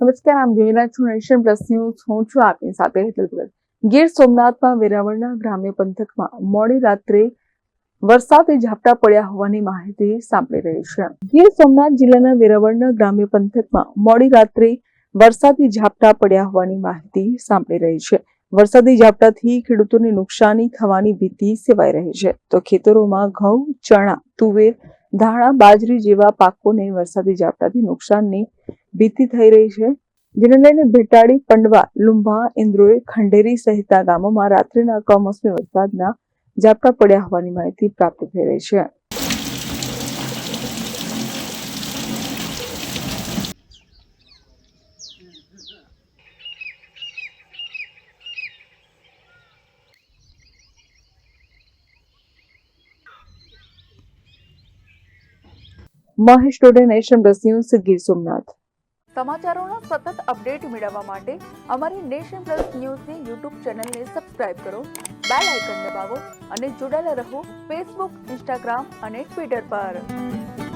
નમસ્કાર, આમ જોઈ રહ્યા છો નેશન પ્લસ ન્યૂઝ. હું છું આપની સાથે હેતલ ભગત. ગીર સોમનાથમાં વેરાવળના ગ્રામ્ય પંથકમાં મોડી રાત્રે વરસાદી ઝાપટા પડ્યા હોવાની માહિતી સાંપડી રહી છે. ગીર સોમનાથ જિલ્લાના વેરાવળના ગ્રામ્ય પંથકમાં મોડી રાત્રે વરસાદી ઝાપટા પડ્યા હોવાની માહિતી સાંપડી રહી છે. વરસાદી ઝાપટાથી ખેડૂતોને નુકસાની થવાની ભીતિ સેવાઈ રહી છે. તો ખેતરોમાં ઘઉં, ચણા, તુવેર, ધાણા, બાજરી જેવા પાકોને વરસાદી ઝાપટાથી નુકસાનની ભીતિ થઈ રહી છે, જેને લઈને ભેટાડી, પંડવા, લુંભા, ઇન્દ્રોઈ, ખંડેરી સહિતના ગામોમાં રાત્રિના કમોસમી વરસાદના ઝાપટા પડ્યા હોવાની માહિતી પ્રાપ્ત થઈ રહી છે. Mahesh Tode, nation plus news, Gir Somnath. સમાચારોના સતત અપડેટ મેળવવા માટે અમારી નેશન પ્લસ ન્યૂઝની યુટ્યુબ ચેનલને સબસ્ક્રાઇબ કરો, બેલ આઇકન દબાવો અને જોડાયેલા રહો ફેસબુક, ઇન્સ્ટાગ્રામ અને ટ્વિટર પર.